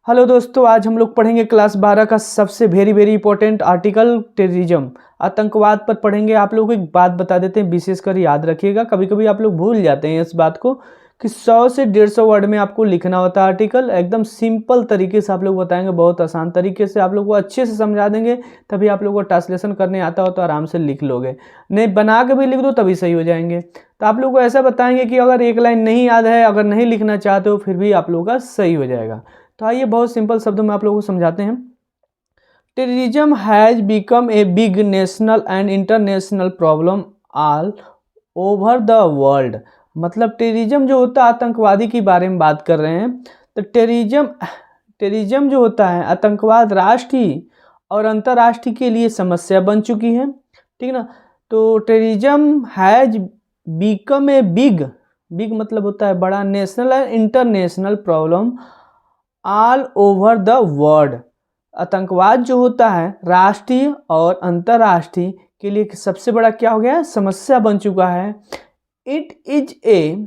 Hello दोस्तों, आज हम लोग पढ़ेंगे क्लास 12 का सबसे वेरी इंपॉर्टेंट आर्टिकल टेररिज्म, आतंकवाद पर पढ़ेंगे। आप लोगों को एक बात बता देते हैं, विशेषकर याद रखिएगा। कभी कभी आप लोग भूल जाते हैं इस बात को कि 100 से 150 वर्ड में आपको लिखना होता है आर्टिकल। एकदम सिंपल तरीके से आप लोग बताएंगे, बहुत आसान तरीके से आप लोग को अच्छे से समझा देंगे। तभी आप लोग को ट्रांसलेशन करने आता हो तो आराम से लिख लोगे, नहीं बना के भी लिख दो तभी सही हो जाएंगे। तो आप लोग को ऐसा बताएंगे कि अगर एक लाइन नहीं याद है, अगर नहीं लिखना चाहते हो, फिर भी आप लोगों का सही हो जाएगा। तो आइए बहुत सिंपल शब्दों में आप लोगों को समझाते हैं। Terrorism has become a big national and international problem all over the world. मतलब टेररिज्म जो होता है, आतंकवादी के बारे में बात कर रहे हैं। तो टेररिज्म जो होता है, आतंकवाद राष्ट्रीय और अंतर्राष्ट्रीय के लिए समस्या बन चुकी है, ठीक ना। तो terrorism has become a big मतलब होता है बड़ा, national and international problem all over the world. आतंकवाद जो होता है राष्ट्रीय और अंतर्राष्ट्रीय के लिए सबसे बड़ा क्या हो गया, समस्या बन चुका है। It is a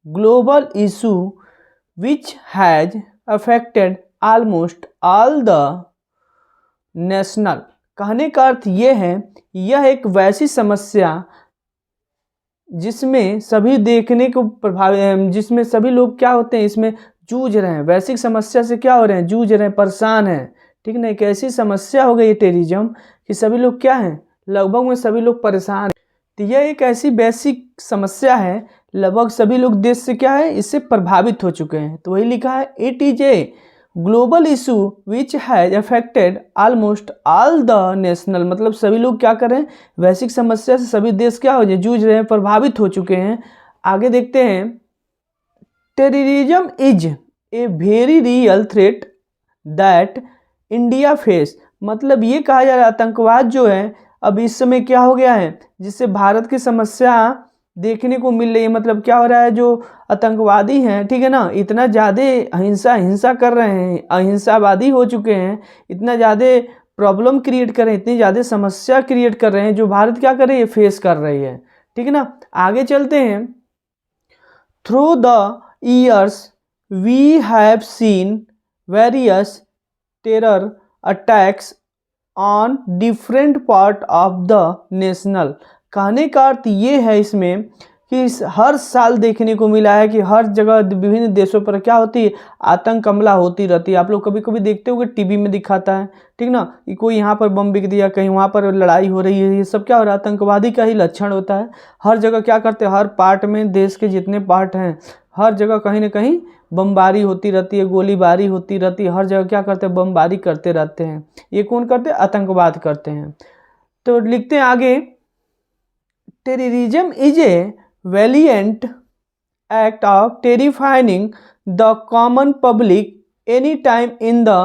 global issue which has affected almost all the national. कहने का अर्थ ये है, यह एक वैसी समस्या जिसमें सभी देखने को प्रभावित, जिसमें सभी लोग क्या होते हैं, इसमें जूझ रहे हैं। वैश्विक समस्या से क्या हो रहे हैं, जूझ रहे हैं, परेशान हैं, ठीक ना। एक ऐसी समस्या हो गई टेररिज्म कि सभी लोग क्या हैं, लगभग में सभी लोग परेशान हैं। तो यह एक ऐसी वैश्विक समस्या है, लगभग सभी लोग देश से क्या है, इससे प्रभावित हो चुके हैं। तो वही लिखा है, it is a global issue which has affected almost all the national. मतलब सभी लोग क्या कर रहे हैं, वैश्विक समस्या से सभी देश क्या हो जाए, जूझ रहे हैं, प्रभावित हो चुके हैं। आगे देखते हैं, terrorism is a very real threat that India face. मतलब ये कहा जा रहा है, आतंकवाद जो है अब इस समय क्या हो गया है, जिससे भारत की समस्या देखने को मिल रही है। मतलब क्या हो रहा है, जो आतंकवादी हैं, ठीक है ना, इतना ज़्यादा हिंसा कर रहे हैं, अहिंसावादी हो चुके हैं, इतना ज़्यादा प्रॉब्लम क्रिएट कर रहे हैं, इतनी ज़्यादा समस्या क्रिएट कर रहे हैं, जो भारत क्या कर रही है, फेस कर रही है, ठीक है ना। आगे चलते हैं। Through the years we have seen various terror attacks on different part of the national। कहने का अर्थ ये है इसमें कि हर साल देखने को मिला है कि हर जगह विभिन्न देशों पर क्या होती है, आतंक हमला होती रहती है। आप लोग कभी कभी देखते होंगे, टीवी में दिखाता है, ठीक ना, कि कोई यहाँ पर बम बिक दिया, कहीं वहाँ पर लड़ाई हो रही है। ये सब क्या हो रहा है, आतंकवादी का ही लक्षण होता है। हर जगह क्या करते हैं, हर पार्ट में, देश के जितने पार्ट हैं, हर जगह कहीं ना कहीं बमबारी होती रहती है, गोलीबारी होती रहती है। हर जगह क्या करते हैं, बमबारी करते रहते हैं। ये कौन करते हैं, आतंकवाद करते हैं। तो लिखते हैं आगे, terrorism is a valiant act of terrifying the common public any time in the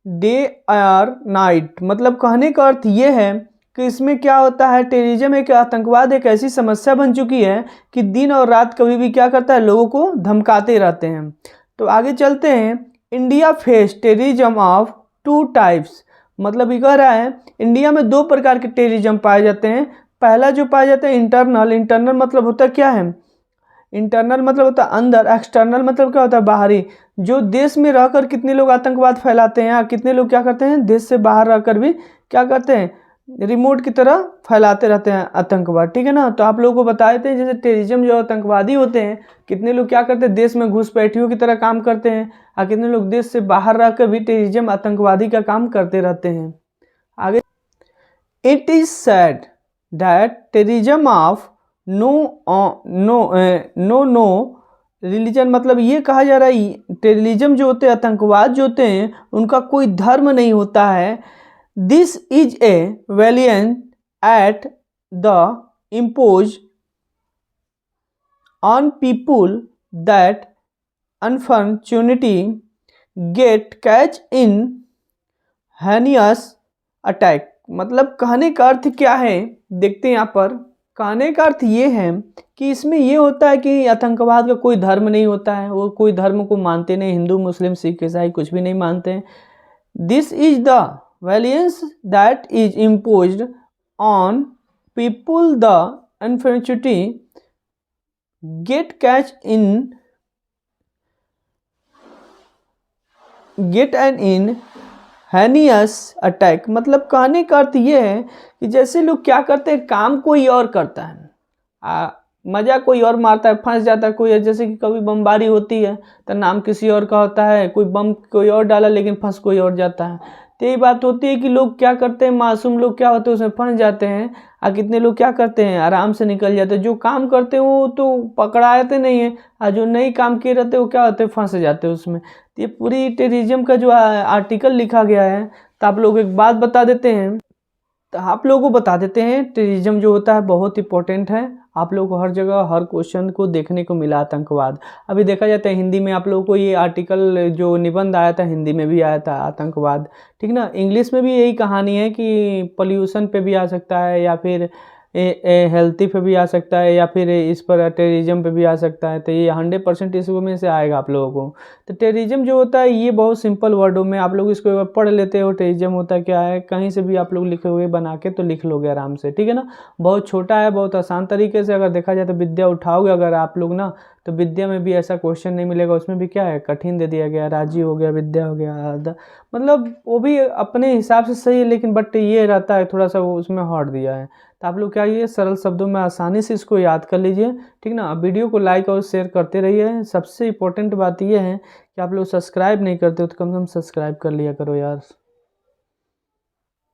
day or night। मतलब कहने का अर्थ ये है कि इसमें क्या होता है, टेररिज्म एक आतंकवाद एक ऐसी समस्या बन चुकी है कि दिन और रात कभी भी क्या करता है, लोगों को धमकाते रहते हैं। तो आगे चलते हैं, India face terrorism of 2 types. मतलब ये कह रहा है, इंडिया में 2 प्रकार के टेररिज्म पाए जाते हैं। पहला जो पाया जाता है इंटरनल मतलब होता है क्या है, इंटरनल मतलब होता है अंदर, एक्सटर्नल मतलब क्या होता है, बाहरी। जो देश में रहकर कितने लोग आतंकवाद फैलाते हैं, या कितने लोग क्या करते हैं, देश से बाहर रहकर भी क्या करते हैं, रिमोट की तरह फैलाते रहते हैं आतंकवाद, ठीक है ना। तो आप लोगों को बता देते हैं, जैसे टेररिज्म जो आतंकवादी होते हैं, कितने लोग क्या करते हैं, देश में घुसपैठियों की तरह काम करते हैं, और कितने लोग देश से बाहर रहकर भी टेररिज्म आतंकवादी का काम करते रहते हैं। आगे, it is sad that terrorism of no religion. मतलब ये कहा जा रहा है, टेररिज्म जो होते हैं, आतंकवाद जो होते हैं, उनका कोई धर्म नहीं होता है। This is a violent at the impose on people that unfortunately get catch in heinous attack. मतलब कहने का अर्थ क्या है, देखते हैं यहाँ पर। कहने का अर्थ ये है कि इसमें ये होता है कि आतंकवाद का कोई धर्म नहीं होता है, वो कोई धर्म को मानते नहीं, हिंदू मुस्लिम सिख ईसाई कुछ भी नहीं मानते हैं। This is the violence that is imposed on people the unfortunately get catch in get an in heinous attack, मतलब कहने का अर्थ ये है कि जैसे लोग क्या करते हैं, काम कोई और करता है, मजा कोई और मारता है, फंस जाता है कोई, जैसे कि कभी बमबारी होती है तो नाम किसी और का होता है, कोई बम कोई और डाला लेकिन फंस कोई और जाता है। तो यही बात होती है कि लोग क्या करते हैं, मासूम लोग क्या होते हैं उसमें फंस जाते हैं, और कितने लोग क्या करते हैं आराम से निकल जाते हैं। जो काम करते हैं वो तो पकड़ाते नहीं है, और जो नहीं काम किए रहते वो क्या होते हैं, फंस जाते हैं उसमें। तो ये पूरी टेररिज्म का जो आर्टिकल लिखा गया है, तो आप लोग एक बात बता देते हैं, तो आप लोगों को बता देते हैं टेररिज्म जो होता है बहुत इंपॉर्टेंट है। आप लोगों को हर जगह हर क्वेश्चन को देखने को मिला आतंकवाद। अभी देखा जाता है हिंदी में आप लोगों को ये आर्टिकल जो निबंध आया था हिंदी में भी आया था आतंकवाद, ठीक ना। इंग्लिश में भी यही कहानी है कि पोल्यूशन पे भी आ सकता है, या फिर हेल्थी पे भी आ सकता है, या फिर इस पर टेररिज्म पे भी आ सकता है। तो ये 100% इसमें में से आएगा आप लोगों को। तो टेररिज्म जो होता है ये बहुत सिंपल वर्डों में आप लोग इसको एक बार पढ़ लेते हो, टेररिज्म होता क्या है, कहीं से भी आप लोग लिखे हुए बना के तो लिख लोगे आराम से, ठीक है ना। बहुत छोटा है, बहुत आसान तरीके से अगर देखा जाए तो विद्या उठाओगे अगर आप लोग ना, तो विद्या में भी ऐसा क्वेश्चन नहीं मिलेगा। उसमें भी क्या है, कठिन दे दिया गया, राजीव हो गया, विद्या हो गया, मतलब वो भी अपने हिसाब से सही है, लेकिन बट ये रहता है थोड़ा सा वो उसमें हॉट दिया है। तो आप लोग क्या ये सरल शब्दों में आसानी से इसको याद कर लीजिए, ठीक ना। वीडियो को लाइक और शेयर करते रहिए। सबसे इम्पोर्टेंट बात ये है कि आप लोग सब्सक्राइब नहीं करते हो तो कम से कम सब्सक्राइब कर लिया करो यार।